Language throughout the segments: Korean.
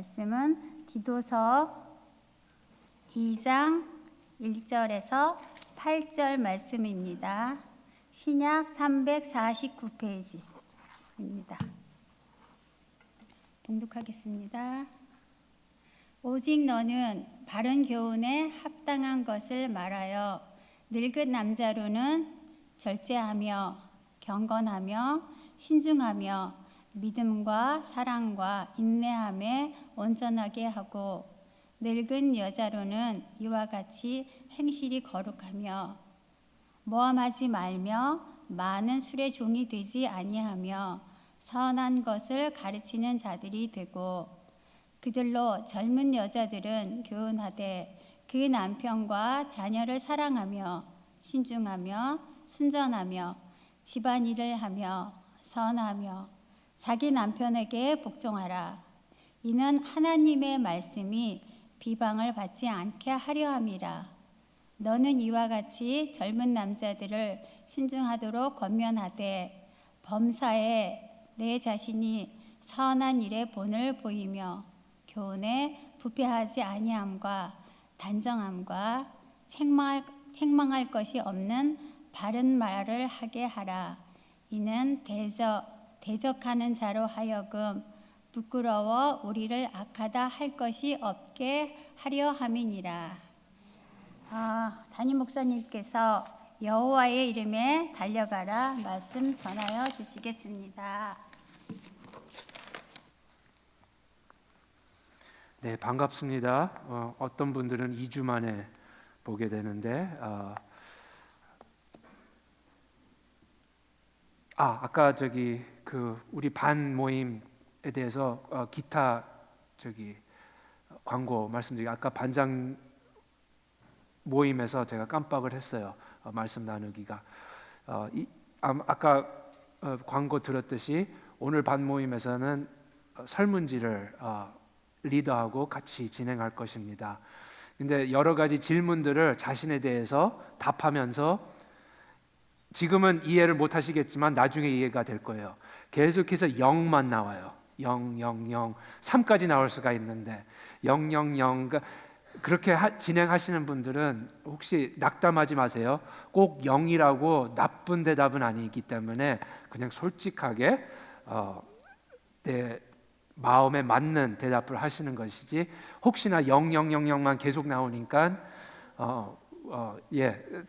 말씀은 디도서 2장 1절에서 8절 말씀입니다. 신약 349페이지입니다. 봉독하겠습니다. 오직 너는 바른 교훈에 합당한 것을 말하여 늙은 남자로는 절제하며 경건하며 신중하며 믿음과 사랑과 인내함에 온전하게 하고 늙은 여자로는 이와 같이 행실이 거룩하며 모함하지 말며 많은 술의 종이 되지 아니하며 선한 것을 가르치는 자들이 되고 그들로 젊은 여자들은 교훈하되 그 남편과 자녀를 사랑하며 신중하며 순전하며 집안일을 하며 선하며 자기 남편에게 복종하라. 이는 하나님의 말씀이 비방을 받지 않게 하려 함이라. 너는 이와 같이 젊은 남자들을 신중하도록 권면하되 범사에 내 자신이 선한 일에 본을 보이며 교훈에 부패하지 아니함과 단정함과 책망할 것이 없는 바른 말을 하게 하라. 이는 대적하는 자로 하여금 부끄러워 우리를 악하다 할 것이 없게 하려 함이니라. 담임 목사님께서 여호와의 이름에 달려가라 말씀 전하여 주시겠습니다. 네, 반갑습니다. 어떤 분들은 2주 만에 보게 되는데 아까 우리 반 모임에 대해서 기타 광고 말씀드리기 아까 반장 모임에서 제가 깜빡을 했어요. 말씀 나누기가 아까 광고 들었듯이 오늘 반 모임에서는 설문지를 리더하고 같이 진행할 것입니다. 근데 여러 가지 질문들을 자신에 대해서 답하면서 지금은 이해를 못 하시겠지만 나중에 이해가 될 거예요. 계속해서 0만 나와요. 0, 0, 0, 3까지 나올 수가 있는데 0, 0, 0 그렇게 진행하시는 분들은 혹시 낙담하지 마세요. 꼭 0이라고 나쁜 대답은 아니기 때문에 그냥 솔직하게 내 마음에 맞는 대답을 하시는 것이지 혹시나 0000만 계속 나오니까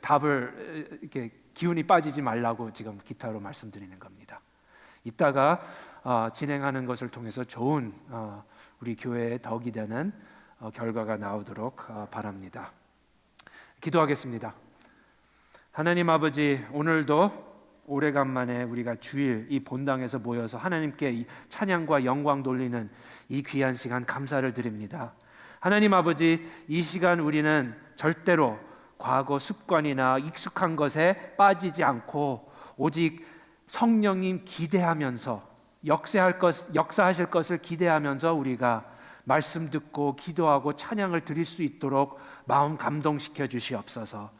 답을 이렇게 기운이 빠지지 말라고 지금 기타로 말씀드리는 겁니다. 이따가 진행하는 것을 통해서 좋은 우리 교회의 덕이 되는 결과가 나오도록 바랍니다. 기도하겠습니다. 하나님 아버지, 오늘도 오래간만에 우리가 주일 이 본당에서 모여서 하나님께 이 찬양과 영광 돌리는 이 귀한 시간 감사를 드립니다. 하나님 아버지, 이 시간 우리는 절대로 과거 습관이나 익숙한 것에 빠지지 않고 오직 성령님 기대하면서 역사하실 것을 기대하면서 우리가 말씀 듣고 기도하고 찬양을 드릴 수 있도록 마음 감동시켜 주시옵소서.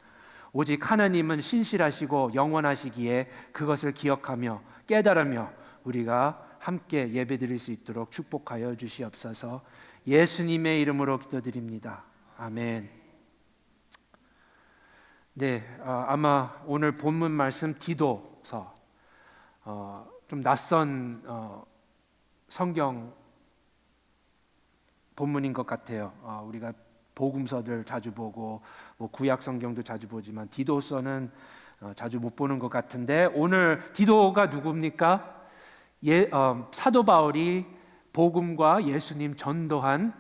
오직 하나님은 신실하시고 영원하시기에 그것을 기억하며 깨달으며 우리가 함께 예배드릴 수 있도록 축복하여 주시옵소서. 예수님의 이름으로 기도드립니다. 아멘. 네, 아마 오늘 본문 말씀 디도서 좀 낯선 성경 본문인 것 같아요. 우리가 복음서들 자주 보고 구약 성경도 자주 보지만 디도서는 자주 못 보는 것 같은데 오늘 디도가 누굽니까? 사도 바울이 복음과 예수님 전도한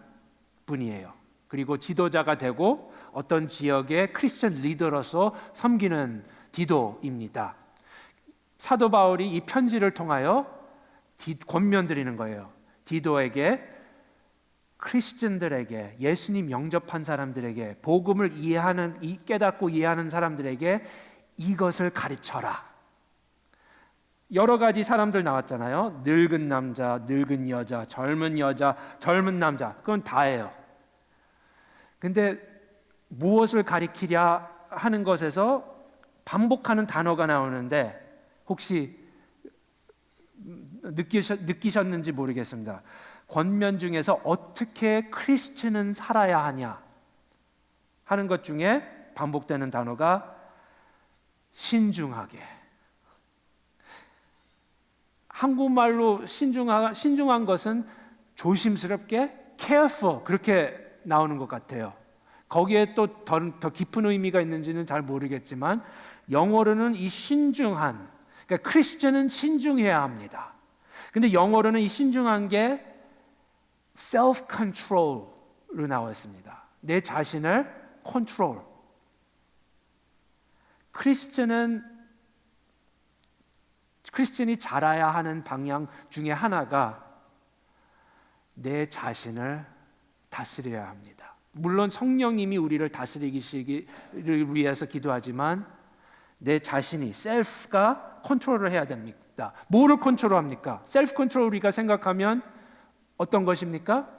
분이에요. 그리고 지도자가 되고 어떤 지역의 크리스천 리더로서 섬기는 디도입니다. 사도 바울이 이 편지를 통하여 권면드리는 거예요. 디도에게, 크리스천들에게, 예수님 영접한 사람들에게, 복음을 깨닫고 이해하는 사람들에게 이것을 가르쳐라. 여러 가지 사람들 나왔잖아요. 늙은 남자, 늙은 여자, 젊은 남자, 그건 다예요. 근데 무엇을 가리키랴 하는 것에서 반복하는 단어가 나오는데 혹시 느끼셨는지 모르겠습니다. 권면 중에서 어떻게 크리스천은 살아야 하냐 하는 것 중에 반복되는 단어가 신중하게. 한국말로 신중한 것은 조심스럽게, careful 그렇게 나오는 것 같아요. 거기에 또 더 깊은 의미가 있는지는 잘 모르겠지만 영어로는 이 신중한, 그러니까 크리스천은 신중해야 합니다. 근데 영어로는 이 신중한 게 self-control로 나와 있습니다. 내 자신을 컨트롤. 크리스천이 자라야 하는 방향 중에 하나가 내 자신을 다스려야 합니다. 물론 성령님이 우리를 다스리기를 위해서 기도하지만 내 자신이 셀프가 컨트롤을 해야 됩니다. 뭐를 컨트롤합니까? 셀프 컨트롤 우리가 생각하면 어떤 것입니까?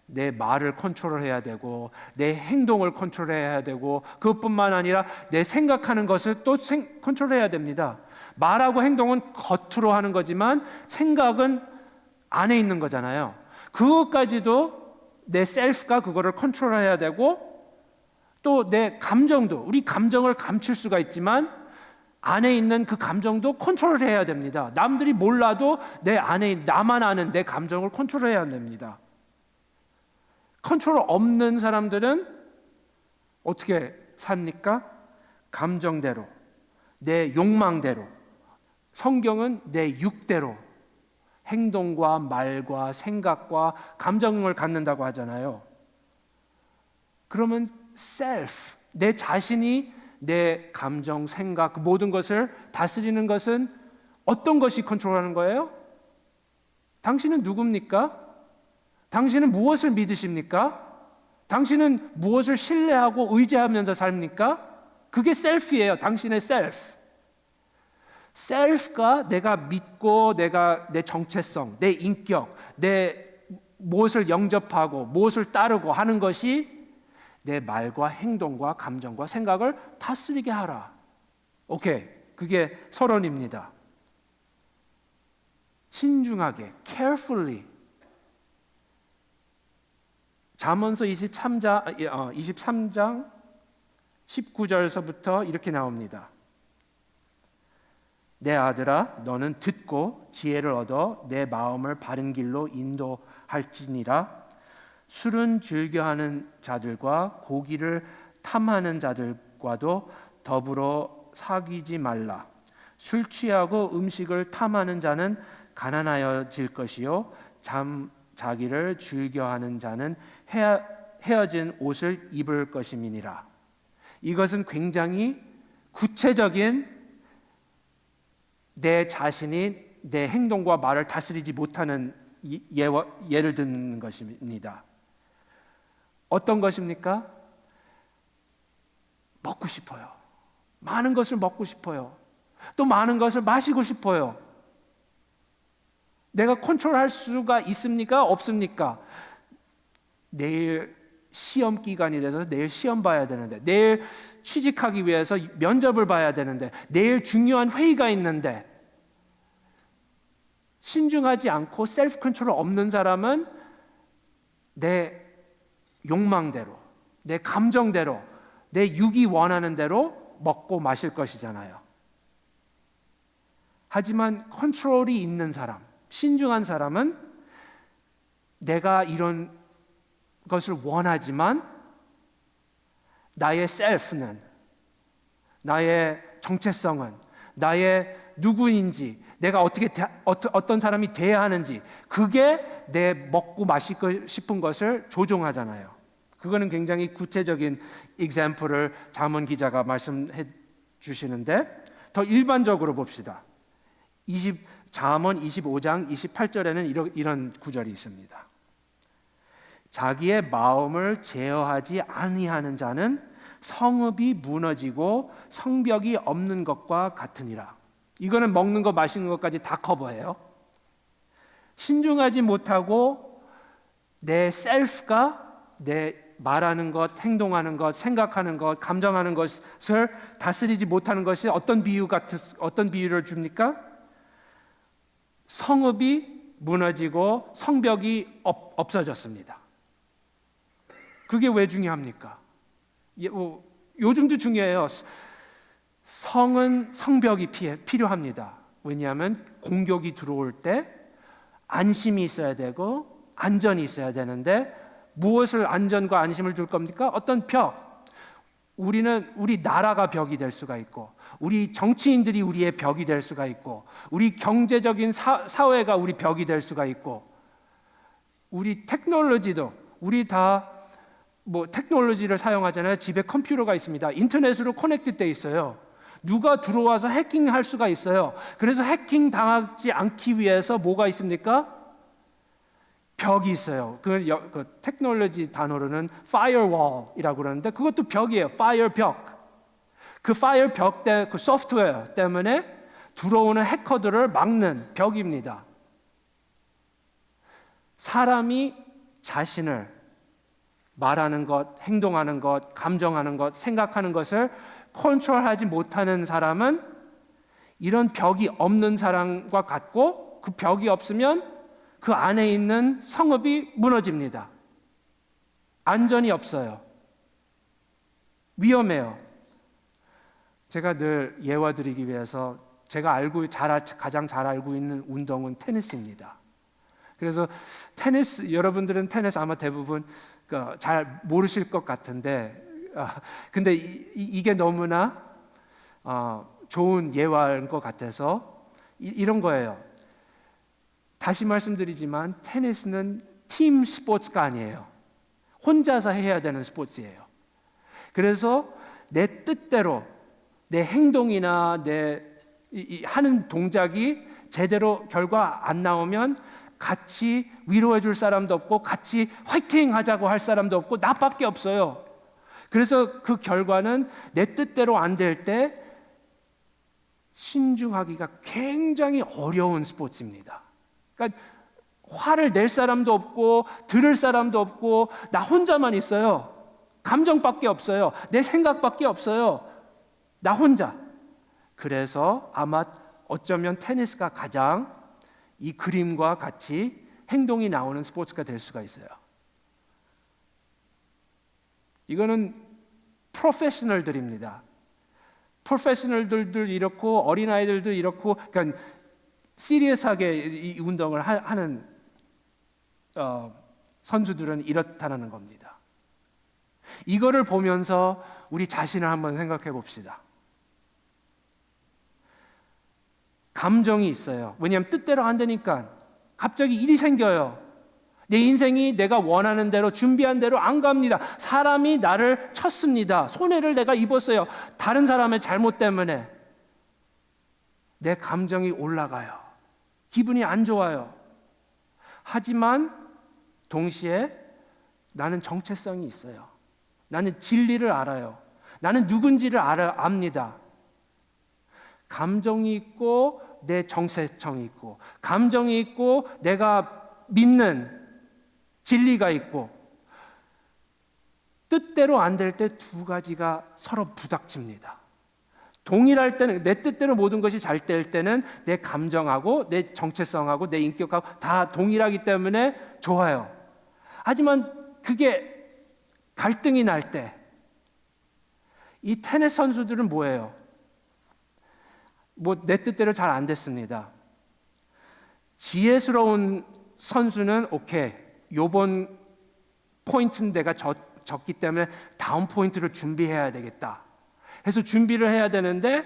내 말을 컨트롤해야 되고 내 행동을 컨트롤해야 되고 그것뿐만 아니라 내 생각하는 것을 또 컨트롤해야 됩니다. 말하고 행동은 겉으로 하는 거지만 생각은 안에 있는 거잖아요. 그것까지도 내 셀프가 그거를 컨트롤해야 되고 또 내 감정도, 우리 감정을 감출 수가 있지만 안에 있는 그 감정도 컨트롤해야 됩니다. 남들이 몰라도 내 안에 나만 아는 내 감정을 컨트롤해야 됩니다. 컨트롤 없는 사람들은 어떻게 삽니까? 감정대로, 내 욕망대로. 성경은 내 육대로 행동과 말과 생각과 감정을 갖는다고 하잖아요. 그러면 self, 내 자신이 내 감정, 생각, 그 모든 것을 다스리는 것은 어떤 것이 컨트롤하는 거예요? 당신은 누굽니까? 당신은 무엇을 믿으십니까? 당신은 무엇을 신뢰하고 의지하면서 삽니까? 그게 셀프예요. 당신의 셀프. 셀프가 내가 믿고 내 정체성, 내 인격, 내 무엇을 영접하고 무엇을 따르고 하는 것이 내 말과 행동과 감정과 생각을 다스리게 하라. 오케이. 그게 서론입니다. 신중하게, carefully. 잠언서 23장 19절서부터 이렇게 나옵니다. 내 아들아 너는 듣고 지혜를 얻어 내 마음을 바른 길로 인도할지니라. 술은 즐겨하는 자들과 고기를 탐하는 자들과도 더불어 사귀지 말라. 술 취하고 음식을 탐하는 자는 가난하여질 것이요 자기를 즐겨하는 자는 헤어진 옷을 입을 것임이니라. 이것은 굉장히 구체적인 내 자신이 내 행동과 말을 다스리지 못하는 예를 듣는 것입니다. 어떤 것입니까? 먹고 싶어요. 많은 것을 먹고 싶어요. 또 많은 것을 마시고 싶어요. 내가 컨트롤할 수가 있습니까? 없습니까? 내일 시험 기간이 돼서 내일 시험 봐야 되는데, 내일 취직하기 위해서 면접을 봐야 되는데, 내일 중요한 회의가 있는데, 신중하지 않고 셀프 컨트롤 없는 사람은 내 욕망대로, 내 감정대로, 내 육이 원하는 대로 먹고 마실 것이잖아요. 하지만 컨트롤이 있는 사람, 신중한 사람은 내가 이런 것을 원하지만 나의 셀프는, 나의 정체성은, 나의 누구인지, 내가 어떤 사람이 돼야 하는지, 그게 내 먹고 마시고 싶은 것을 조종하잖아요. 그거는 굉장히 구체적인 example을 잠언 기자가 말씀해 주시는데, 더 일반적으로 봅시다. 잠언 25장 28절에는 이런 구절이 있습니다. 자기의 마음을 제어하지 아니하는 자는 성읍이 무너지고 성벽이 없는 것과 같으니라. 이거는 먹는 것, 마시는 것까지 다 커버해요. 신중하지 못하고 내 셀프가 내 말하는 것, 행동하는 것, 생각하는 것, 감정하는 것을 다스리지 못하는 것이 어떤 비유를 줍니까? 성읍이 무너지고 성벽이 없어졌습니다. 그게 왜 중요합니까? 요즘도 중요해요. 성은 성벽이 필요합니다. 왜냐하면 공격이 들어올 때 안심이 있어야 되고 안전이 있어야 되는데 무엇을 안전과 안심을 줄 겁니까? 어떤 벽. 우리 나라가 벽이 될 수가 있고 우리 정치인들이 우리의 벽이 될 수가 있고 우리 경제적인 사회가 우리 벽이 될 수가 있고 우리 테크놀로지도 우리 다 테크놀로지를 사용하잖아요. 집에 컴퓨터가 있습니다. 인터넷으로 커넥트 돼 있어요. 누가 들어와서 해킹할 수가 있어요. 그래서 해킹 당하지 않기 위해서 뭐가 있습니까? 벽이 있어요. 그 테크놀로지 단어로는 firewall이라고 그러는데 그것도 벽이에요. fire 벽. 그 fire 벽 그 소프트웨어 때문에 들어오는 해커들을 막는 벽입니다. 사람이 자신을 말하는 것, 행동하는 것, 감정하는 것, 생각하는 것을 컨트롤하지 못하는 사람은 이런 벽이 없는 사람과 같고 그 벽이 없으면 그 안에 있는 성읍이 무너집니다. 안전이 없어요. 위험해요. 제가 늘 예화드리기 위해서 제가 가장 잘 알고 있는 운동은 테니스입니다. 그래서 여러분들은 테니스 아마 대부분 잘 모르실 것 같은데 근데 이게 너무나 좋은 예화인 것 같아서 이런 거예요. 다시 말씀드리지만 테니스는 팀 스포츠가 아니에요. 혼자서 해야 되는 스포츠예요. 그래서 내 뜻대로 내 행동이나 내 하는 동작이 제대로 결과 안 나오면 같이 위로해 줄 사람도 없고 같이 화이팅 하자고 할 사람도 없고 나밖에 없어요. 그래서 그 결과는 내 뜻대로 안 될 때 신중하기가 굉장히 어려운 스포츠입니다. 그러니까 화를 낼 사람도 없고 들을 사람도 없고 나 혼자만 있어요. 감정밖에 없어요. 내 생각밖에 없어요. 나 혼자. 그래서 아마 어쩌면 테니스가 가장 이 그림과 같이 행동이 나오는 스포츠가 될 수가 있어요. 이거는 프로페셔널들입니다. 프로페셔널들도 이렇고 어린아이들도 이렇고 그러니까 시리어스하게 이 운동을 하는 선수들은 이렇다는 겁니다. 이거를 보면서 우리 자신을 한번 생각해 봅시다. 감정이 있어요. 왜냐하면 뜻대로 안 되니까 갑자기 일이 생겨요. 내 인생이 내가 원하는 대로 준비한 대로 안 갑니다. 사람이 나를 쳤습니다. 손해를 내가 입었어요. 다른 사람의 잘못 때문에 내 감정이 올라가요. 기분이 안 좋아요. 하지만 동시에 나는 정체성이 있어요. 나는 진리를 알아요. 나는 누군지를 압니다. 감정이 있고 내 정체성이 있고 감정이 있고 내가 믿는 진리가 있고 뜻대로 안 될 때 두 가지가 서로 부닥칩니다. 동일할 때는 내 뜻대로 모든 것이 잘 될 때는 내 감정하고 내 정체성하고 내 인격하고 다 동일하기 때문에 좋아요. 하지만 그게 갈등이 날 때 이 테니스 선수들은 뭐예요? 내 뜻대로 잘 안 됐습니다. 지혜스러운 선수는 오케이, 요번 포인트는 내가 졌기 때문에 다음 포인트를 준비해야 되겠다 해서 준비를 해야 되는데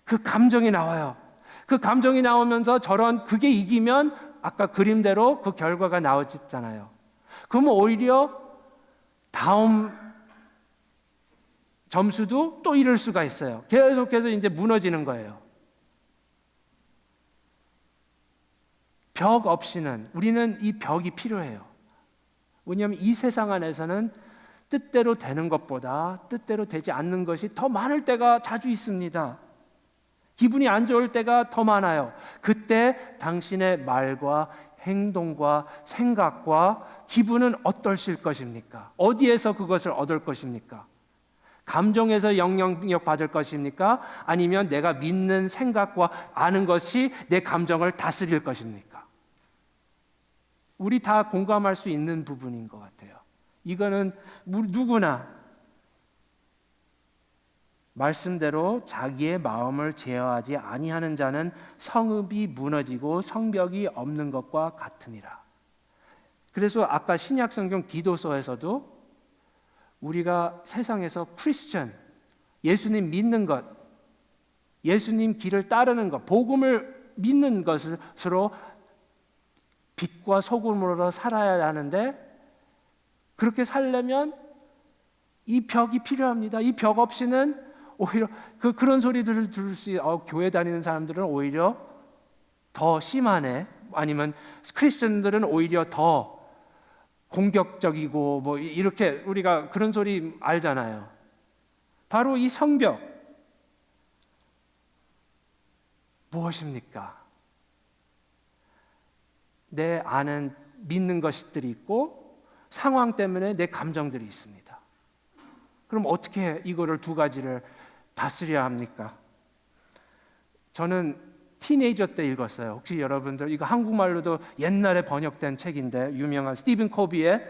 그 감정이 나와요. 그 감정이 나오면서 그게 이기면 아까 그림대로 그 결과가 나오잖아요. 그러면 오히려 다음 점수도 또 잃을 수가 있어요. 계속해서 이제 무너지는 거예요. 벽 없이는 우리는 이 벽이 필요해요. 왜냐하면 이 세상 안에서는 뜻대로 되는 것보다 뜻대로 되지 않는 것이 더 많을 때가 자주 있습니다. 기분이 안 좋을 때가 더 많아요. 그때 당신의 말과 행동과 생각과 기분은 어떠실 것입니까? 어디에서 그것을 얻을 것입니까? 감정에서 영향력 받을 것입니까? 아니면 내가 믿는 생각과 아는 것이 내 감정을 다스릴 것입니까? 우리 다 공감할 수 있는 부분인 것 같아요. 이거는 누구나 말씀대로 자기의 마음을 제어하지 아니하는 자는 성읍이 무너지고 성벽이 없는 것과 같으니라. 그래서 아까 신약성경 디도서에서도 우리가 세상에서 크리스천, 예수님 믿는 것, 예수님 길을 따르는 것, 복음을 믿는 것으로 빛과 소금으로 살아야 하는데, 그렇게 살려면 이 벽이 필요합니다. 이 벽 없이는 오히려 그런 소리들을 들을 수 교회 다니는 사람들은 오히려 더 심하네, 아니면 크리스천들은 오히려 더 공격적이고 뭐 이렇게 우리가 그런 소리 알잖아요. 바로 이 성벽 무엇입니까? 내 안은 믿는 것들이 있고 상황 때문에 내 감정들이 있습니다. 그럼 어떻게 이거를 두 가지를 다스려야 합니까? 저는 티네이저 때 읽었어요. 혹시 여러분들 이거 한국말로도 옛날에 번역된 책인데, 유명한 스티븐 코비의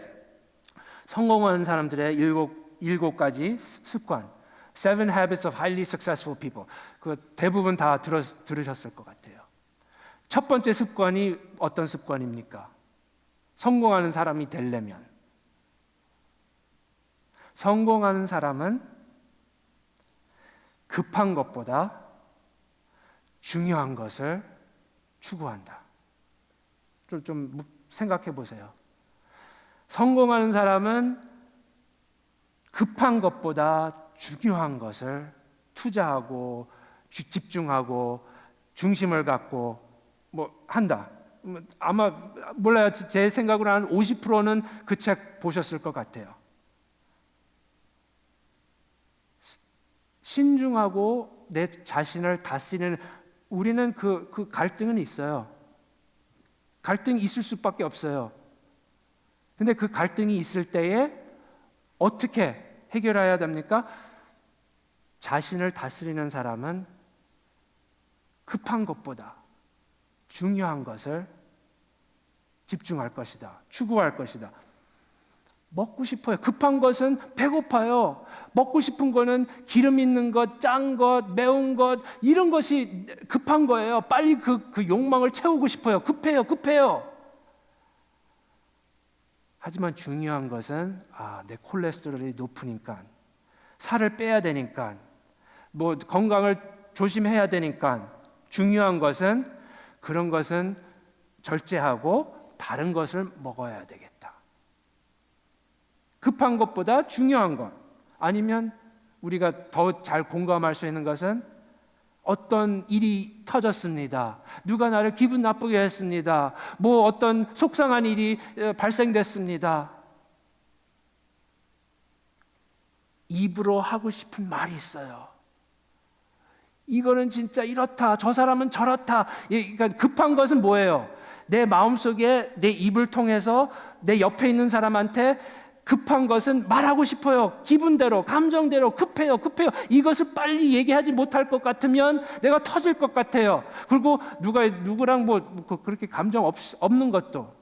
성공하는 사람들의 일곱 가지 습관, Seven Habits of Highly Successful People. 그 대부분 다 들으셨을 것 같아요. 첫 번째 습관이 어떤 습관입니까? 성공하는 사람이 되려면, 성공하는 사람은 급한 것보다 중요한 것을 추구한다. 좀 생각해 보세요. 성공하는 사람은 급한 것보다 중요한 것을 투자하고 집중하고 중심을 갖고 뭐 한다. 아마 몰라요. 제 생각으로 한 50%는 그 책 보셨을 것 같아요. 신중하고 내 자신을 다스리는, 우리는 그 갈등은 있어요. 갈등이 있을 수밖에 없어요. 근데 그 갈등이 있을 때에 어떻게 해결해야 됩니까? 자신을 다스리는 사람은 급한 것보다 중요한 것을 집중할 것이다. 추구할 것이다. 먹고 싶어요. 급한 것은 배고파요. 먹고 싶은 거는 기름 있는 것, 짠 것, 매운 것, 이런 것이 급한 거예요. 빨리 그 욕망을 채우고 싶어요. 급해요. 하지만 중요한 것은 내 콜레스테롤이 높으니까, 살을 빼야 되니까, 뭐 건강을 조심해야 되니까, 중요한 것은 그런 것은 절제하고 다른 것을 먹어야 되겠다. 급한 것보다 중요한 것. 아니면 우리가 더 잘 공감할 수 있는 것은 어떤 일이 터졌습니다. 누가 나를 기분 나쁘게 했습니다. 뭐 어떤 속상한 일이 발생됐습니다. 입으로 하고 싶은 말이 있어요. 이거는 진짜 이렇다. 저 사람은 저렇다. 그러니까 급한 것은 뭐예요? 내 마음속에 내 입을 통해서 내 옆에 있는 사람한테 급한 것은 말하고 싶어요. 기분대로, 감정대로 급해요. 이것을 빨리 얘기하지 못할 것 같으면 내가 터질 것 같아요. 그리고 누구랑 뭐 그렇게 감정 없는 것도,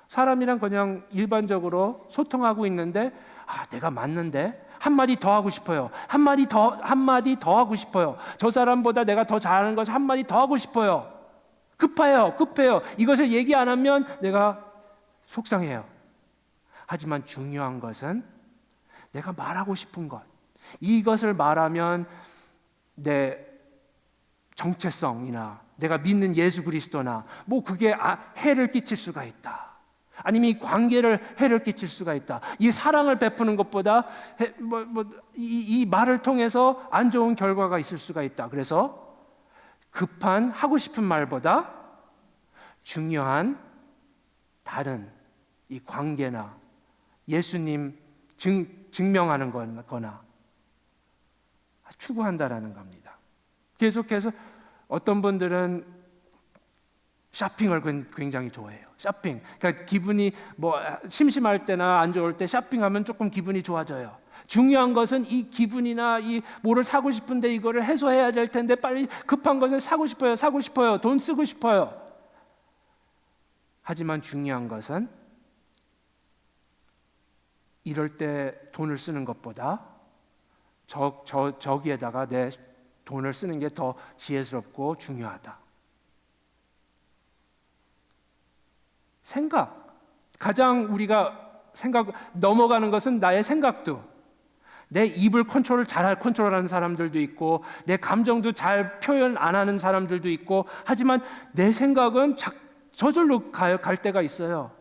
사람이랑 그냥 일반적으로 소통하고 있는데 내가 맞는데 한마디 더 하고 싶어요. 한마디 더 하고 싶어요. 저 사람보다 내가 더 잘하는 것을 한마디 더 하고 싶어요. 급해요. 이것을 얘기 안 하면 내가 속상해요. 하지만 중요한 것은 내가 말하고 싶은 것, 이것을 말하면 내 정체성이나 내가 믿는 예수 그리스도나 뭐 그게 해를 끼칠 수가 있다. 아니면 이 관계를 해를 끼칠 수가 있다. 이 사랑을 베푸는 것보다 이 말을 통해서 안 좋은 결과가 있을 수가 있다. 그래서 급한 하고 싶은 말보다 중요한 다른 이 관계나 예수님 증명하는 거나 추구한다라는 겁니다. 계속해서 어떤 분들은 쇼핑을 굉장히 좋아해요. 쇼핑. 그러니까 기분이 뭐 심심할 때나 안 좋을 때 쇼핑하면 조금 기분이 좋아져요. 중요한 것은 이 기분이나 이 뭐를 사고 싶은데 이거를 해소해야 될 텐데 빨리 급한 것을 사고 싶어요. 돈 쓰고 싶어요. 하지만 중요한 것은 이럴 때 돈을 쓰는 것보다 저기에다가 내 돈을 쓰는 게 더 지혜스럽고 중요하다. 생각, 가장 우리가 넘어가는 것은 나의 생각도, 내 입을 컨트롤하는 사람들도 있고, 내 감정도 잘 표현 안 하는 사람들도 있고, 하지만 내 생각은 저절로 갈 때가 있어요.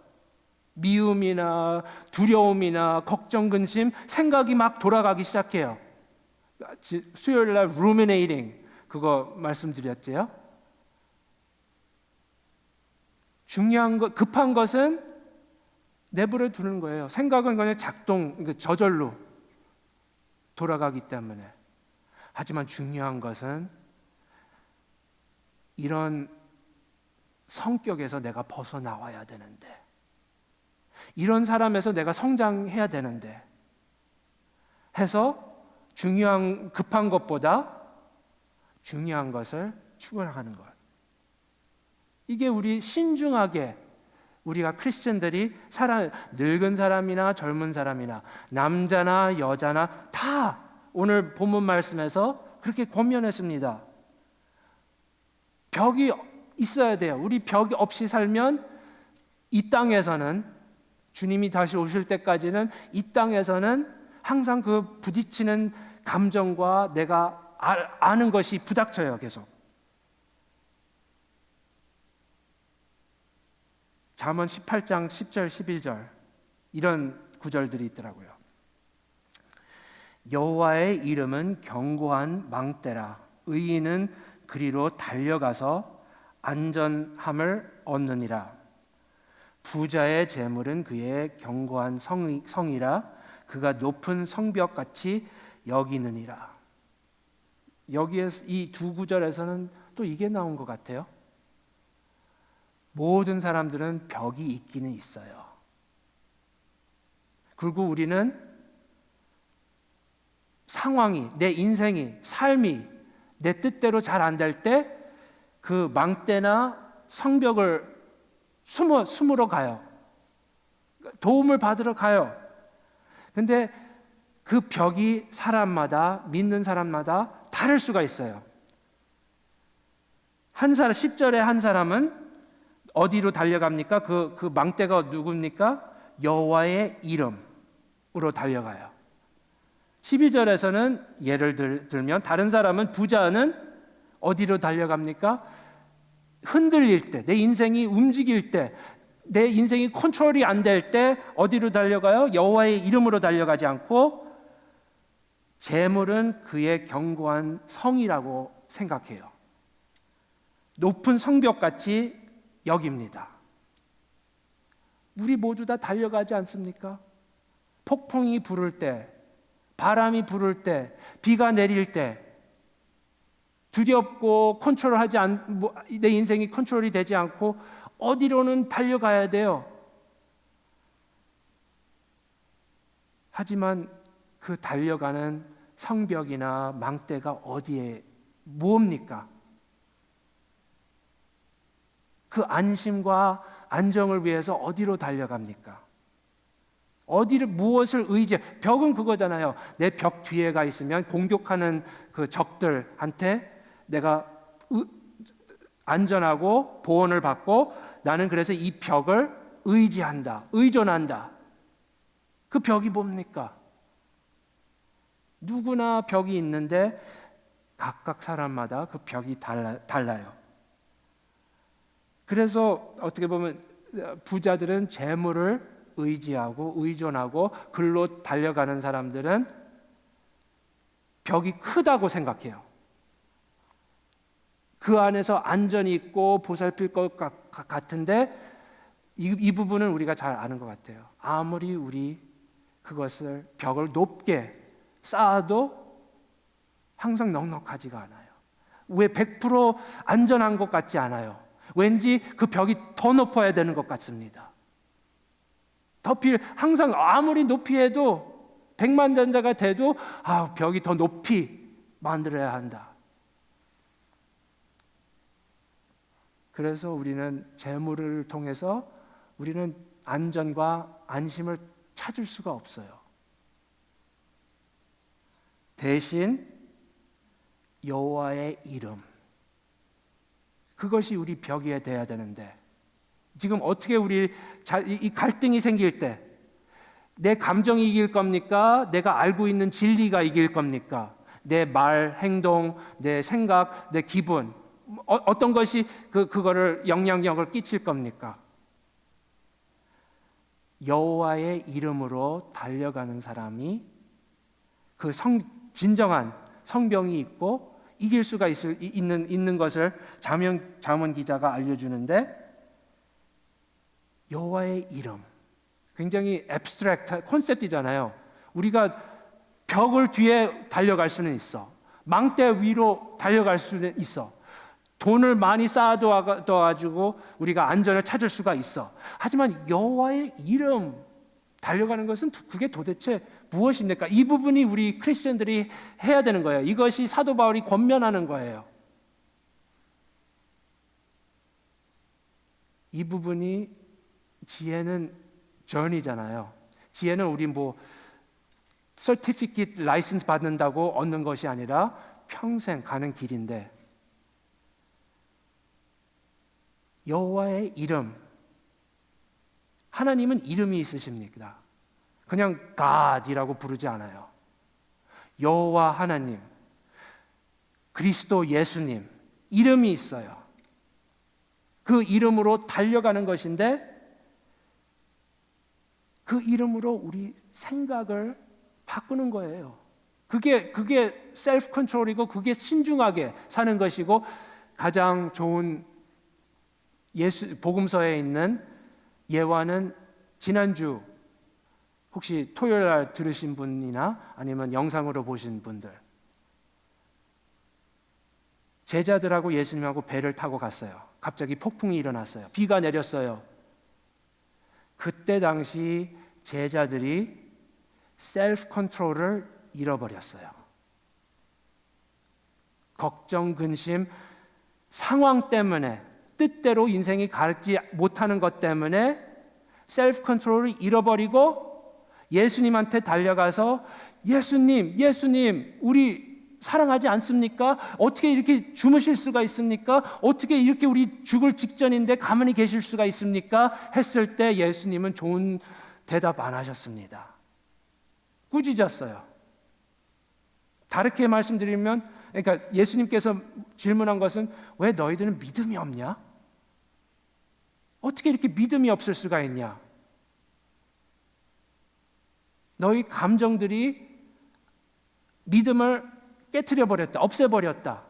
미움이나 두려움이나 걱정, 근심, 생각이 막 돌아가기 시작해요. 수요일 날 ruminating 그거 말씀드렸죠. 중요한 것, 급한 것은 내버려 두는 거예요. 생각은 그냥 저절로 돌아가기 때문에. 하지만 중요한 것은 이런 성격에서 내가 벗어나와야 되는데, 이런 사람에서 내가 성장해야 되는데 해서 급한 것보다 중요한 것을 추구하는 것. 이게 우리 신중하게, 우리가 크리스천들이 늙은 사람이나 젊은 사람이나 남자나 여자나 다 오늘 본문 말씀에서 그렇게 권면했습니다. 벽이 있어야 돼요. 우리 벽이 없이 살면 이 땅에서는, 주님이 다시 오실 때까지는 이 땅에서는 항상 그 부딪히는 감정과 내가 아는 것이 부닥쳐요, 계속. 잠언 18장 10절 11절 이런 구절들이 있더라고요. 여호와의 이름은 견고한 망대라. 의인은 그리로 달려가서 안전함을 얻느니라. 부자의 재물은 그의 견고한 성이라. 그가 높은 성벽같이 여기느니라. 여기에서 이 두 구절에서는 또 이게 나온 것 같아요. 모든 사람들은 벽이 있기는 있어요. 그리고 우리는 상황이, 내 인생이, 삶이 내 뜻대로 잘 안 될 때 그 망대나 성벽을 숨으러 가요. 도움을 받으러 가요. 근데 그 벽이 사람마다, 믿는 사람마다 다를 수가 있어요. 10절에 한 사람은 어디로 달려갑니까? 그 망대가 누굽니까? 여호와의 이름으로 달려가요. 12절에서는 예를 들면 다른 사람은, 부자는 어디로 달려갑니까? 흔들릴 때, 내 인생이 움직일 때, 내 인생이 컨트롤이 안 될 때 어디로 달려가요? 여호와의 이름으로 달려가지 않고 재물은 그의 견고한 성이라고 생각해요. 높은 성벽같이 여깁니다. 우리 모두 다 달려가지 않습니까? 폭풍이 부를 때, 바람이 부를 때, 비가 내릴 때, 두렵고 내 인생이 컨트롤이 되지 않고 어디로는 달려가야 돼요. 하지만 그 달려가는 성벽이나 망대가 어디에 뭡니까? 그 안심과 안정을 위해서 어디로 달려갑니까? 무엇을 벽은 그거잖아요. 내 벽 뒤에 가 있으면 공격하는 그 적들한테 내가 안전하고 보호를 받고, 나는 그래서 이 벽을 의존한다. 그 벽이 뭡니까? 누구나 벽이 있는데 각각 사람마다 그 벽이 달라요. 그래서 어떻게 보면 부자들은 재물을 의존하고 글로 달려가는 사람들은 벽이 크다고 생각해요. 그 안에서 안전이 있고 보살필 것 같은데 이 부분은 우리가 잘 아는 것 같아요. 아무리 우리 그것을 벽을 높게 쌓아도 항상 넉넉하지가 않아요. 왜 100% 안전한 것 같지 않아요. 왠지 그 벽이 더 높아야 되는 것 같습니다. 항상 아무리 높이 해도 백만장자가 돼도 벽이 더 높이 만들어야 한다. 그래서 우리는 재물을 통해서 우리는 안전과 안심을 찾을 수가 없어요. 대신 여호와의 이름, 그것이 우리 벽이 돼야 되는데, 지금 어떻게 이 갈등이 생길 때 내 감정이 이길 겁니까? 내가 알고 있는 진리가 이길 겁니까? 내 말, 행동, 내 생각, 내 기분, 어떤 것이 그거를 영향력을 끼칠 겁니까? 여호와의 이름으로 달려가는 사람이 그 진정한 성병이 있고 이길 수가 있는 것을 잠언 기자가 알려주는데, 여호와의 이름, 굉장히 앱스트랙트 컨셉이잖아요. 우리가 벽을 뒤에 달려갈 수는 있어. 망대 위로 달려갈 수는 있어. 돈을 많이 쌓아둬가지고 우리가 안전을 찾을 수가 있어. 하지만 여호와의 이름 달려가는 것은 그게 도대체 무엇입니까? 이 부분이 우리 크리스천들이 해야 되는 거예요. 이것이 사도 바울이 권면하는 거예요. 이 부분이, 지혜는 journey잖아요. 지혜는 우리 certificate 라이센스 받는다고 얻는 것이 아니라 평생 가는 길인데, 여호와의 이름, 하나님은 이름이 있으십니다. 그냥 God이라고 부르지 않아요. 여호와 하나님, 그리스도 예수님, 이름이 있어요. 그 이름으로 달려가는 것인데, 그 이름으로 우리 생각을 바꾸는 거예요. 그게 셀프 컨트롤이고, 그게 신중하게 사는 것이고, 가장 좋은 복음서에 있는 예화는, 지난주 혹시 토요일 날 들으신 분이나 아니면 영상으로 보신 분들, 제자들하고 예수님하고 배를 타고 갔어요. 갑자기 폭풍이 일어났어요. 비가 내렸어요. 그때 당시 제자들이 셀프 컨트롤을 잃어버렸어요. 걱정, 근심, 상황 때문에, 뜻대로 인생이 가지 못하는 것 때문에 셀프 컨트롤을 잃어버리고 예수님한테 달려가서, 예수님, 우리 사랑하지 않습니까? 어떻게 이렇게 주무실 수가 있습니까? 어떻게 이렇게 우리 죽을 직전인데 가만히 계실 수가 있습니까? 했을 때 예수님은 좋은 대답 안 하셨습니다. 꾸짖었어요. 다르게 말씀드리면, 그러니까 예수님께서 질문한 것은, 왜 너희들은 믿음이 없냐? 어떻게 이렇게 믿음이 없을 수가 있냐? 너희 감정들이 믿음을 깨트려버렸다, 없애버렸다.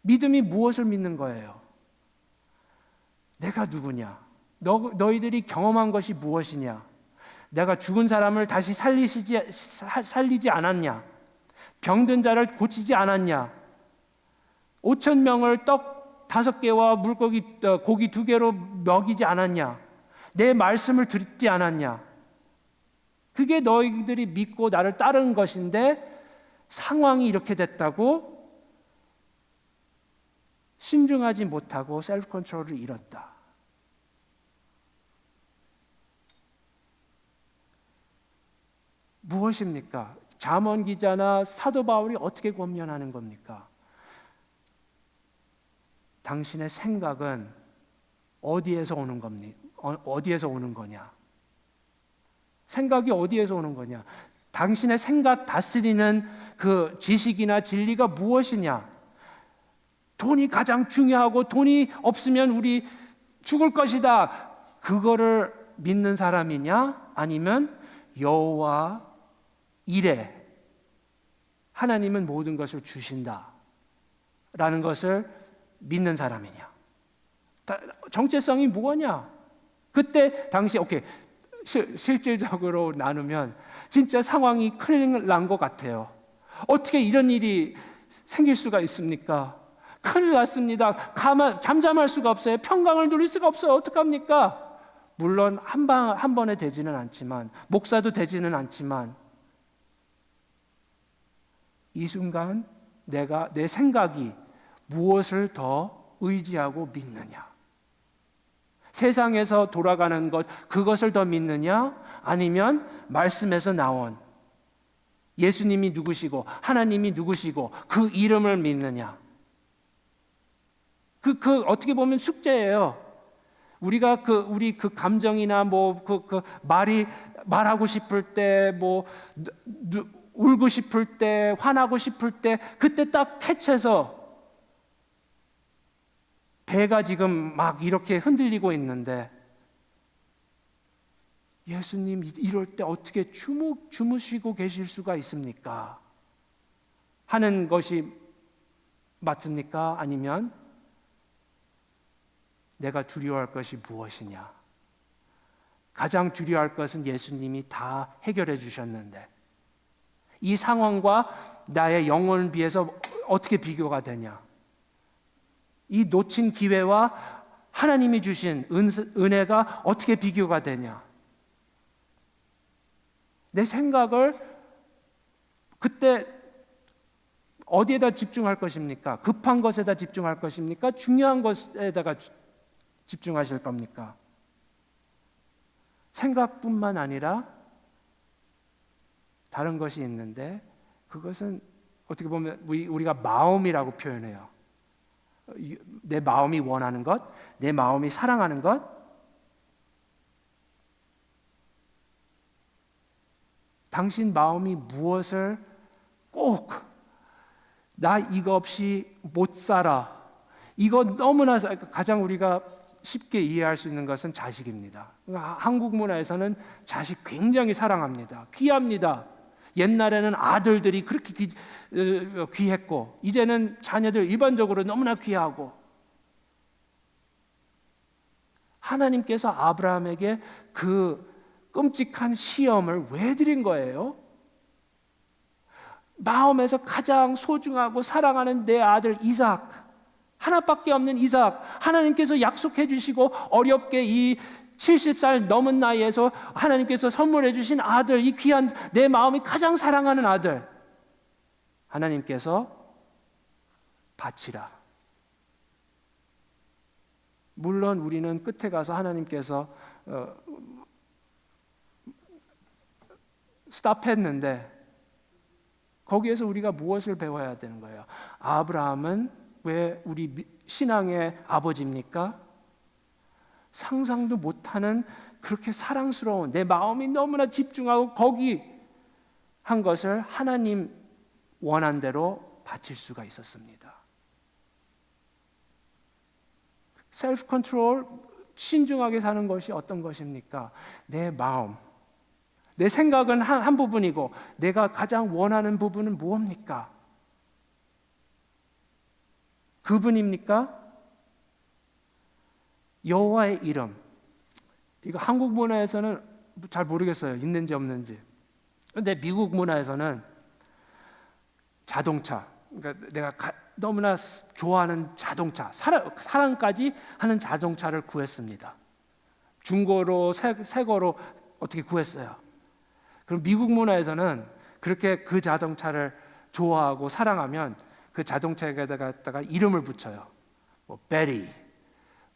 믿음이 무엇을 믿는 거예요? 내가 누구냐? 너희들이 경험한 것이 무엇이냐? 내가 죽은 사람을 다시 살리지 않았냐? 병든 자를 고치지 않았냐? 5천 명을 떡 5개와 고기 2개로 먹이지 않았냐? 내 말씀을 듣지 않았냐? 그게 너희들이 믿고 나를 따른 것인데, 상황이 이렇게 됐다고 신중하지 못하고 셀프 컨트롤을 잃었다. 무엇입니까? 잠언 기자나 사도 바울이 어떻게 권면하는 겁니까? 당신의 생각은 어디에서 오는 겁니까? 어디에서 오는 거냐? 생각이 어디에서 오는 거냐? 당신의 생각 다스리는 그 지식이나 진리가 무엇이냐? 돈이 가장 중요하고, 돈이 없으면 우리 죽을 것이다, 그거를 믿는 사람이냐? 아니면 여호와 이래, 하나님은 모든 것을 주신다 라는 것을 믿는 사람이냐? 정체성이 뭐냐? 그때 당시 실질적으로 나누면 진짜 상황이 큰일 난 것 같아요. 어떻게 이런 일이 생길 수가 있습니까? 큰일 났습니다. 잠잠할 수가 없어요. 평강을 누릴 수가 없어요. 어떡합니까? 물론 한 번에 되지는 않지만, 목사도 되지는 않지만, 이 순간 내 생각이 무엇을 더 의지하고 믿느냐? 세상에서 돌아가는 것, 그것을 더 믿느냐? 아니면 말씀에서 나온 예수님이 누구시고 하나님이 누구시고 그 이름을 믿느냐? 그 어떻게 보면 숙제예요. 우리가 우리 감정이나 말하고 싶을 때, 울고 싶을 때, 화나고 싶을 때, 그때 딱 캐치해서 배가 지금 막 이렇게 흔들리고 있는데, 예수님 이럴 때 어떻게 주무시고 계실 수가 있습니까? 하는 것이 맞습니까? 아니면 내가 두려워할 것이 무엇이냐? 가장 두려워할 것은 예수님이 다 해결해 주셨는데 이 상황과 나의 영혼을 비해서 어떻게 비교가 되냐? 이 놓친 기회와 하나님이 주신 은혜가 어떻게 비교가 되냐? 내 생각을 그때 어디에다 집중할 것입니까? 급한 것에다 집중할 것입니까? 중요한 것에다가 집중하실 겁니까? 생각뿐만 아니라 다른 것이 있는데 그것은 어떻게 보면 우리가 마음이라고 표현해요. 내 마음이 원하는 것, 내 마음이 사랑하는 것, 당신 마음이 무엇을 꼭 나 이거 없이 못 살아. 이거 너무나 가장 우리가 쉽게 이해할 수 있는 것은 자식입니다. 한국 문화에서는 자식 굉장히 사랑합니다. 귀합니다. 옛날에는 아들들이 그렇게 귀했고 이제는 자녀들 일반적으로 너무나 귀하고 하나님께서 아브라함에게 그 끔찍한 시험을 왜 드린 거예요? 마음에서 가장 소중하고 사랑하는 내 아들 이삭, 하나밖에 없는 이삭, 하나님께서 약속해 주시고 어렵게 이 70살 넘은 나이에서 하나님께서 선물해 주신 아들, 이 귀한 내 마음이 가장 사랑하는 아들, 하나님께서 바치라. 물론 우리는 끝에 가서 하나님께서 스탑했는데 거기에서 우리가 무엇을 배워야 되는 거예요? 아브라함은 왜 우리 신앙의 아버지입니까? 상상도 못하는 그렇게 사랑스러운 내 마음이 너무나 집중하고 거기 한 것을 하나님 원한 대로 바칠 수가 있었습니다. 셀프 컨트롤, 신중하게 사는 것이 어떤 것입니까? 내 마음, 내 생각은 한 부분이고 내가 가장 원하는 부분은 무엇입니까? 그분입니까? 여호와의 이름. 이거 한국 문화에서는 잘 모르겠어요. 있는지 없는지. 근데 미국 문화에서는 자동차, 그러니까 내가 너무나 좋아하는 자동차, 사랑까지 하는 자동차를 구했습니다. 중고로, 새거로 어떻게 구했어요. 그럼 미국 문화에서는 그렇게 그 자동차를 좋아하고 사랑하면 그 자동차에다가 이름을 붙여요. 뭐 베리,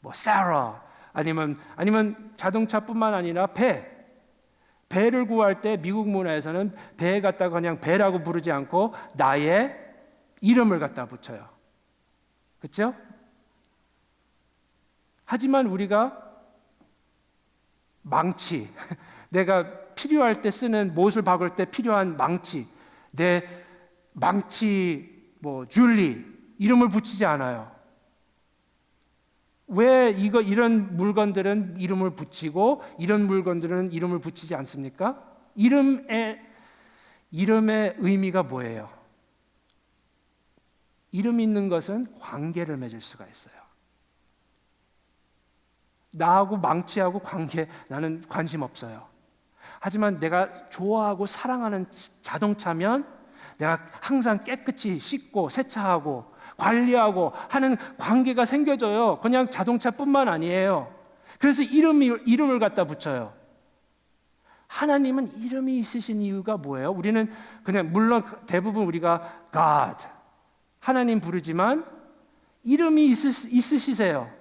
뭐 사라, 아니면 자동차뿐만 아니라 배를 구할 때 미국 문화에서는 배에 갖다가 그냥 배라고 부르지 않고 나의 이름을 갖다 붙여요. 그렇죠? 하지만 우리가 망치, 내가 필요할 때 쓰는 못을 박을 때 필요한 망치, 내 망치 줄리 이름을 붙이지 않아요. 왜 이런 물건들은 이름을 붙이고 이런 물건들은 이름을 붙이지 않습니까? 이름의 의미가 뭐예요? 이름 있는 것은 관계를 맺을 수가 있어요. 나하고 망치하고 관계 나는 관심 없어요. 하지만 내가 좋아하고 사랑하는 자동차면 내가 항상 깨끗이 씻고 세차하고 관리하고 하는 관계가 생겨져요. 그냥 자동차뿐만 아니에요. 그래서 이름을 갖다 붙여요. 하나님은 이름이 있으신 이유가 뭐예요? 우리는 그냥 물론 대부분 우리가 God, 하나님 부르지만 이름이 있으시세요.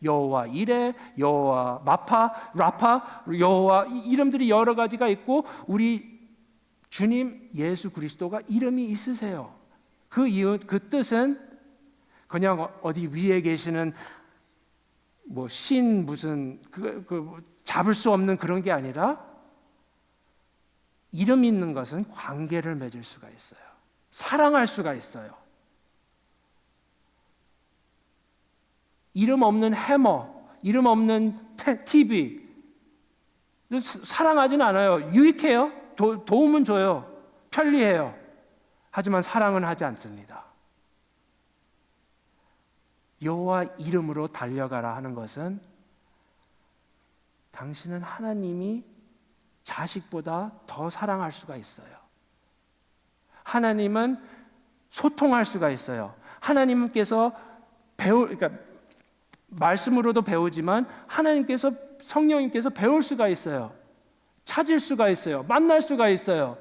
여호와 이레, 여호와 마파, 라파, 여호와 이름들이 여러 가지가 있고 우리 주님 예수 그리스도가 이름이 있으세요. 그 이유, 그 뜻은 그냥 어디 위에 계시는 뭐 신 무슨 잡을 수 없는 그런 게 아니라 이름 있는 것은 관계를 맺을 수가 있어요. 사랑할 수가 있어요. 이름 없는 해머, 이름 없는 TV 사랑하진 않아요. 유익해요. 도움은 줘요. 편리해요. 하지만 사랑은 하지 않습니다. 여호와 이름으로 달려가라 하는 것은 당신은 하나님이 자식보다 더 사랑할 수가 있어요. 하나님은 소통할 수가 있어요. 하나님께서 그러니까 말씀으로도 배우지만 하나님께서 성령님께서 배울 수가 있어요. 찾을 수가 있어요. 만날 수가 있어요.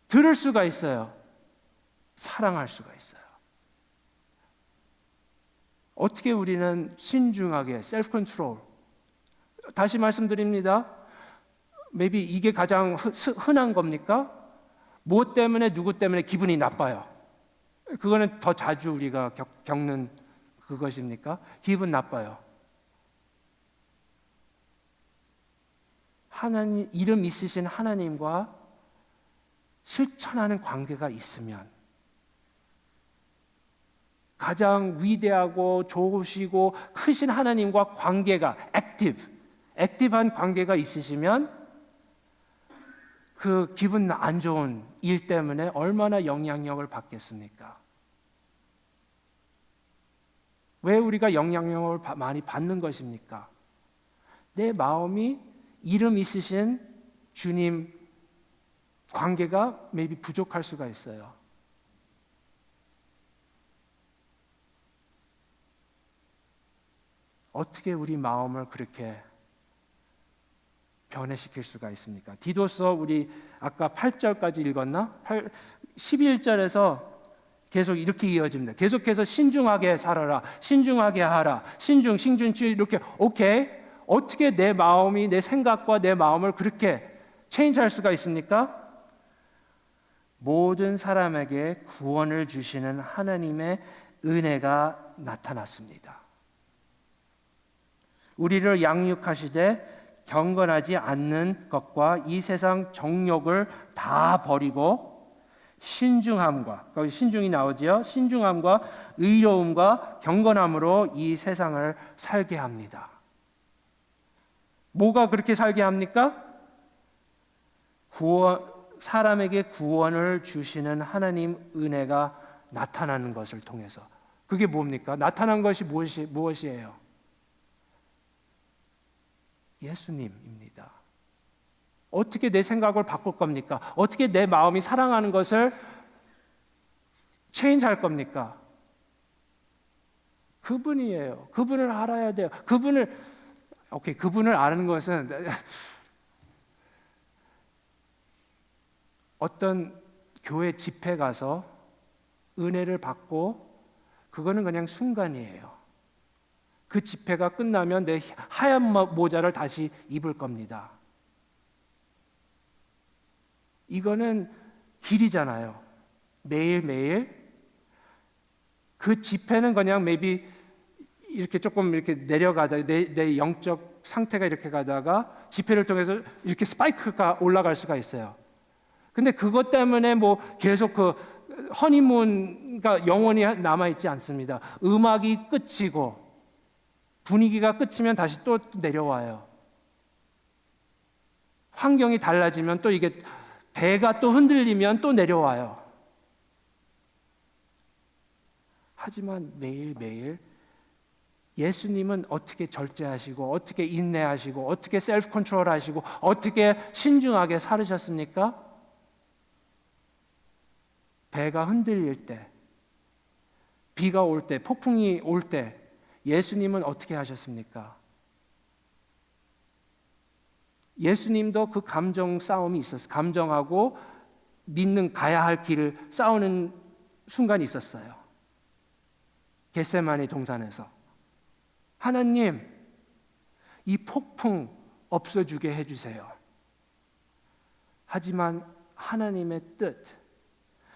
들을 수가 있어요. 사랑할 수가 있어요. 어떻게 우리는 신중하게 셀프 컨트롤, 다시 말씀드립니다. maybe 이게 가장 흔한 겁니까? 무엇 때문에 누구 때문에 기분이 나빠요? 그거는 더 자주 우리가 겪는 그것입니까? 기분 나빠요. 하나님 이름 있으신 하나님과 실천하는 관계가 있으면 가장 위대하고 좋으시고 크신 하나님과 관계가 액티브한 관계가 있으시면 그 기분 안 좋은 일 때문에 얼마나 영향력을 받겠습니까? 왜 우리가 영향력을 많이 받는 것입니까? 내 마음이 이름 있으신 주님 관계가 maybe 부족할 수가 있어요. 어떻게 우리 마음을 그렇게 변해시킬 수가 있습니까? 디도서 우리 아까 8절까지 읽었나? 11절에서 계속 이렇게 이어집니다. 계속해서 신중하게 살아라, 신중하게 하라, 신중 이렇게 오케이. 어떻게 내 마음이 내 생각과 내 마음을 그렇게 체인지할 수가 있습니까? 모든 사람에게 구원을 주시는 하나님의 은혜가 나타났습니다. 우리를 양육하시되 경건하지 않는 것과 이 세상 정욕을 다 버리고 신중함과, 거기 신중이 나오지요. 신중함과 의로움과 경건함으로 이 세상을 살게 합니다. 뭐가 그렇게 살게 합니까? 사람에게 구원을 주시는 하나님 은혜가 나타나는 것을 통해서. 그게 뭡니까? 나타난 것이 무엇이에요? 예수님입니다. 어떻게 내 생각을 바꿀 겁니까? 어떻게 내 마음이 사랑하는 것을 체인지할 겁니까? 그분이에요. 그분을 알아야 돼요. 그분을 아는 것은 어떤 교회 집회 가서 은혜를 받고 그거는 그냥 순간이에요. 그 집회가 끝나면 내 하얀 모자를 다시 입을 겁니다. 이거는 길이잖아요. 매일매일 그 집회는 그냥 maybe 이렇게 조금 이렇게 내려가다가 내 영적 상태가 이렇게 가다가 집회를 통해서 이렇게 스파이크가 올라갈 수가 있어요. 근데 그것 때문에 뭐 계속 그 허니문가 영원히 남아있지 않습니다. 음악이 끝이고 분위기가 끝이면 다시 또 내려와요. 환경이 달라지면 또 이게 배가 또 흔들리면 또 내려와요. 하지만 매일매일 예수님은 어떻게 절제하시고 어떻게 인내하시고 어떻게 셀프 컨트롤 하시고 어떻게 신중하게 살으셨습니까? 배가 흔들릴 때, 비가 올 때, 폭풍이 올 때 예수님은 어떻게 하셨습니까? 예수님도 그 감정 싸움이 있었어요. 감정하고 믿는 가야 할 길을 싸우는 순간이 있었어요. 겟세마네 동산에서. 하나님, 이 폭풍 없어지게 해주세요. 하지만 하나님의 뜻,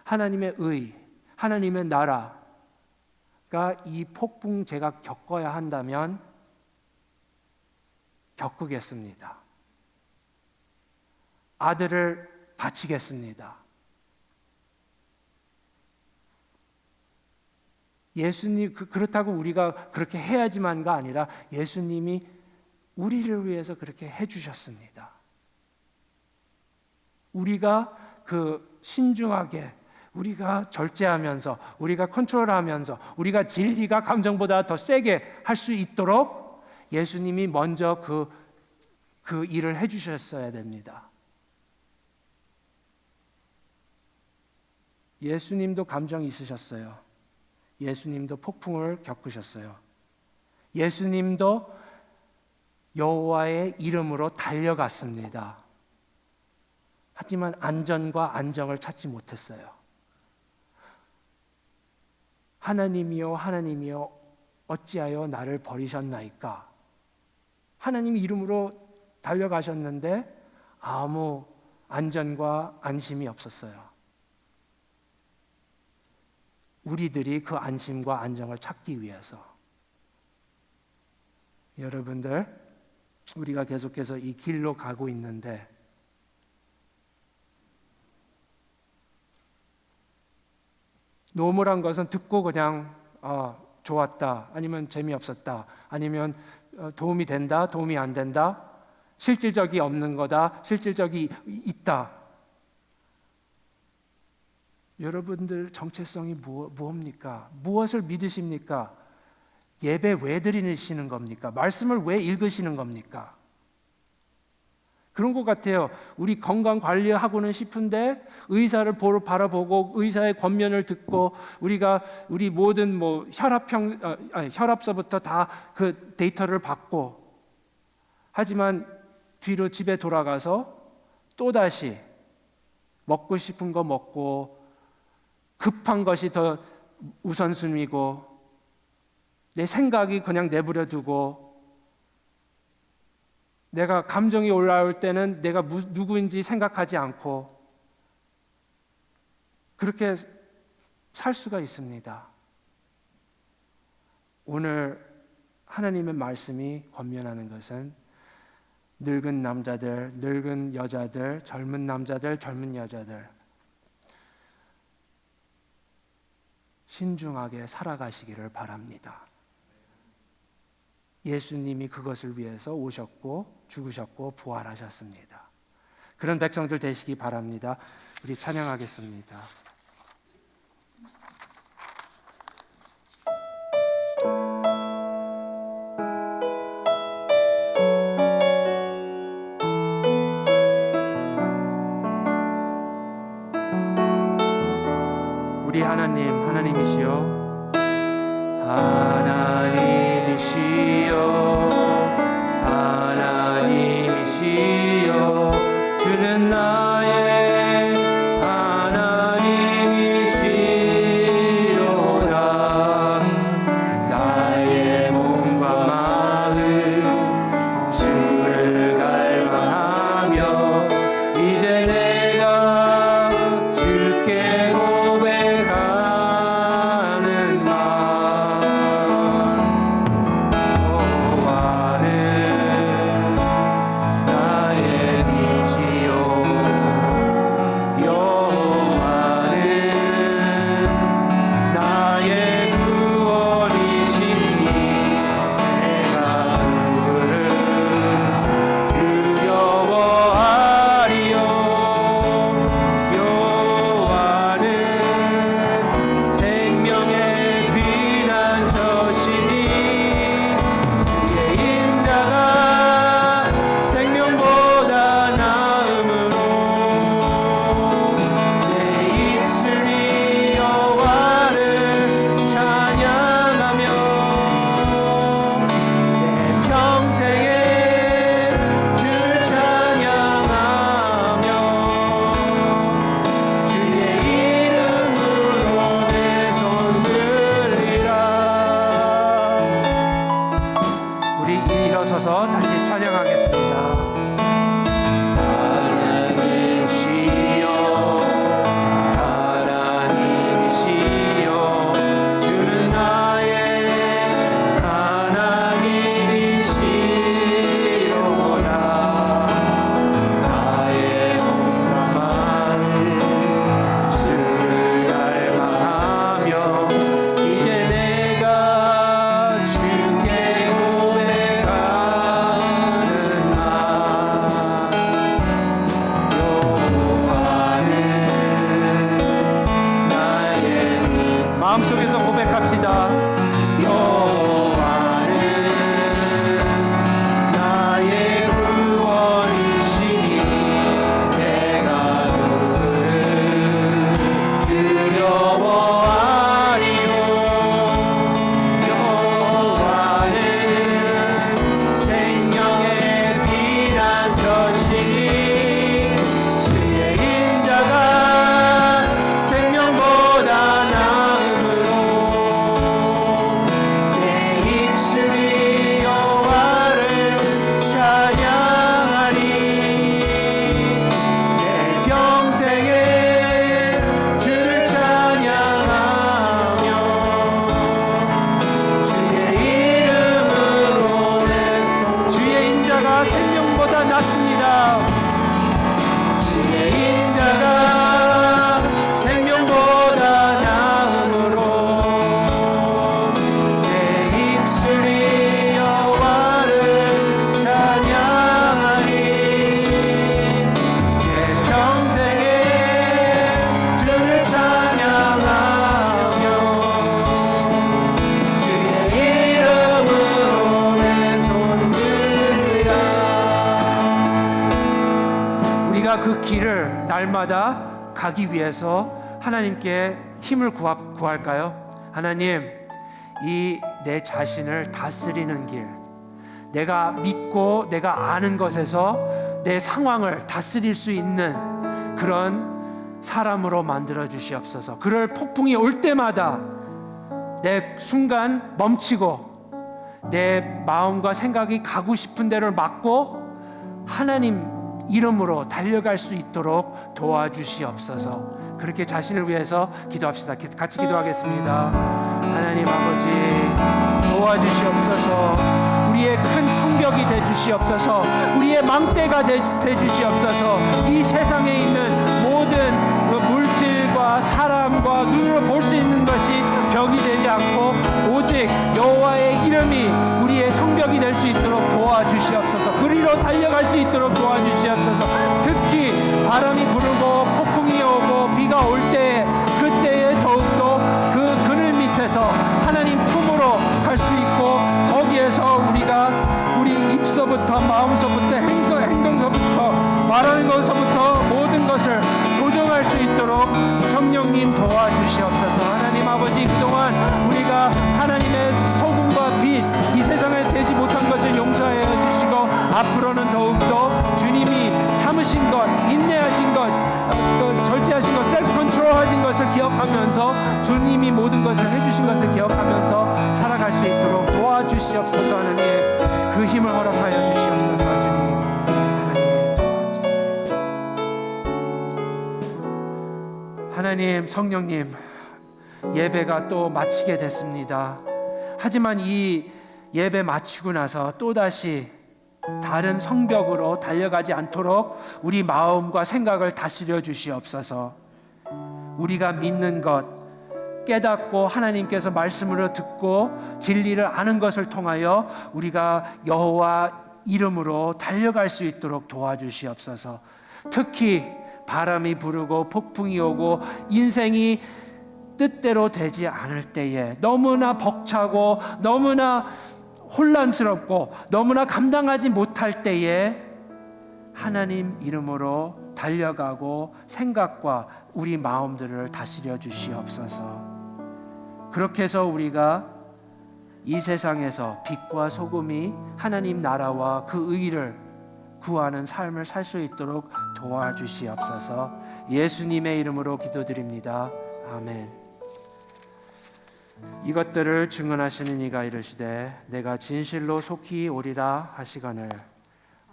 하나님의 의, 하나님의 나라가 이 폭풍 제가 겪어야 한다면 겪겠습니다. 아들을 바치겠습니다. 예수님, 그렇다고 우리가 그렇게 해야지만가 아니라 예수님이 우리를 위해서 그렇게 해주셨습니다. 우리가 그 신중하게, 우리가 절제하면서, 우리가 컨트롤하면서, 우리가 진리가 감정보다 더 세게 할 수 있도록 예수님이 먼저 그 일을 해주셨어야 됩니다. 예수님도 감정이 있으셨어요. 예수님도 폭풍을 겪으셨어요. 예수님도 여호와의 이름으로 달려갔습니다. 하지만 안전과 안정을 찾지 못했어요. 하나님이여, 하나님이여, 어찌하여 나를 버리셨나이까? 하나님 이름으로 달려가셨는데 아무 안전과 안심이 없었어요. 우리들이 그 안심과 안정을 찾기 위해서. 여러분들, 우리가 계속해서 이 길로 가고 있는데 노멀한 것은 듣고 그냥 좋았다, 아니면 재미없었다, 아니면 도움이 된다, 도움이 안 된다, 실질적이 없는 거다, 실질적이 있다. 여러분들 정체성이 무엇입니까? 무엇을 믿으십니까? 예배 왜 드리시는 겁니까? 말씀을 왜 읽으시는 겁니까? 그런 것 같아요. 우리 건강 관리하고는 싶은데 의사를 바라보고 의사의 권면을 듣고 우리 모든 혈압서부터 다 그 데이터를 받고, 하지만 뒤로 집에 돌아가서 또다시 먹고 싶은 거 먹고 급한 것이 더 우선순위고 내 생각이 그냥 내버려 두고, 내가 감정이 올라올 때는 내가 누구인지 생각하지 않고 그렇게 살 수가 있습니다. 오늘 하나님의 말씀이 권면하는 것은 늙은 남자들, 늙은 여자들, 젊은 남자들, 젊은 여자들, 신중하게 살아가시기를 바랍니다. 예수님이 그것을 위해서 오셨고 죽으셨고 부활하셨습니다. 그런 백성들 되시기 바랍니다. 우리 찬양하겠습니다. 우리 하나님, 하나님이시여, 하나님이시여, 주는 나의 하나님이시로다. 나의 몸과 마음 주를 갈망하며 이제 내가 주께 고백하는 마. 우리가 그 길을 날마다 가기 위해서 하나님께 힘을 구할까요? 하나님, 이 내 자신을 다스리는 길, 내가 믿고 내가 아는 것에서 내 상황을 다스릴 수 있는 그런 사람으로 만들어 주시옵소서. 그럴 폭풍이 올 때마다 내 순간 멈추고 내 마음과 생각이 가고 싶은 데를 막고 하나님 이름으로 달려갈 수 있도록 도와주시옵소서. 그렇게 자신을 위해서 기도합시다. 같이 기도하겠습니다. 하나님 아버지, 도와주시옵소서. 우리의 큰 성벽이 되주시옵소서. 우리의 망대가 되주시옵소서. 이 세상에 있는 모든 물질과 사람과 눈으로 볼 수 있는 것이 벽이 되지 않고 오직 여호와의 이름이 우리의 성벽이 될 수 있도록 도와주시옵소서. 그리로 달려갈 수 있도록 도와주시옵소서. 특히 바람이 부르고 폭풍이 오고 비가 올 때, 그때에 더욱더 그 그늘 밑에서 하나님 품으로 갈 수 있고, 거기에서 우리가 우리 입서부터 마음서부터 행동서부터 말하는 것서부터 모든 것을 조정할 수 있도록 성령님 도와주시옵소서. 하나님 아버지, 그동안 우리가 하나님의 소금과 빛, 이 세상에 되지 못한 것을 용서하여 주시고, 앞으로는 더욱더 주님이 참으신 것, 인내하신 것, 절제하신 것, 셀프 컨트롤하신 것을 기억하면서 주님이 모든 것을 해주신 것을 기억하면서 살아갈 수 있도록 도와주시옵소서. 하나님, 그 힘을 허락하여 주시옵소서. 주님, 하나님, 성령님, 예배가 또 마치게 됐습니다. 하지만 이 예배 마치고 나서 또다시 다른 성벽으로 달려가지 않도록 우리 마음과 생각을 다스려 주시옵소서. 우리가 믿는 것, 깨닫고 하나님께서 말씀으로 듣고 진리를 아는 것을 통하여 우리가 여호와 이름으로 달려갈 수 있도록 도와주시옵소서. 특히 바람이 부르고 폭풍이 오고 인생이 뜻대로 되지 않을 때에, 너무나 벅차고 너무나 혼란스럽고 너무나 감당하지 못할 때에 하나님 이름으로 달려가고 생각과 우리 마음들을 다스려 주시옵소서. 그렇게 해서 우리가 이 세상에서 빛과 소금이 하나님 나라와 그 의를 구하는 삶을 살 수 있도록 도와주시옵소서. 예수님의 이름으로 기도드립니다. 아멘. 이것들을 증언하시는 이가 이르시되 내가 진실로 속히 오리라 하시거늘.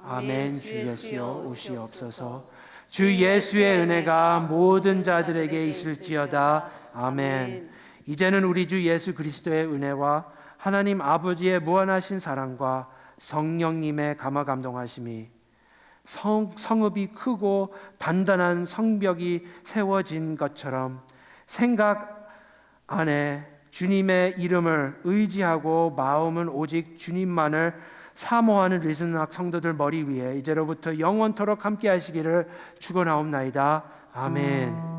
아멘. 주 예수여 오시옵소서. 주 예수의 은혜가 모든 자들에게 있을지어다. 아멘. 이제는 우리 주 예수 그리스도의 은혜와 하나님 아버지의 무한하신 사랑과 성령님의 감화 감동하심이, 성읍이 크고 단단한 성벽이 세워진 것처럼 생각 안에 주님의 이름을 의지하고 마음은 오직 주님만을 사모하는 리즈나크 성도들 머리 위에 이제로부터 영원토록 함께 하시기를 축원하옵나이다. 아멘.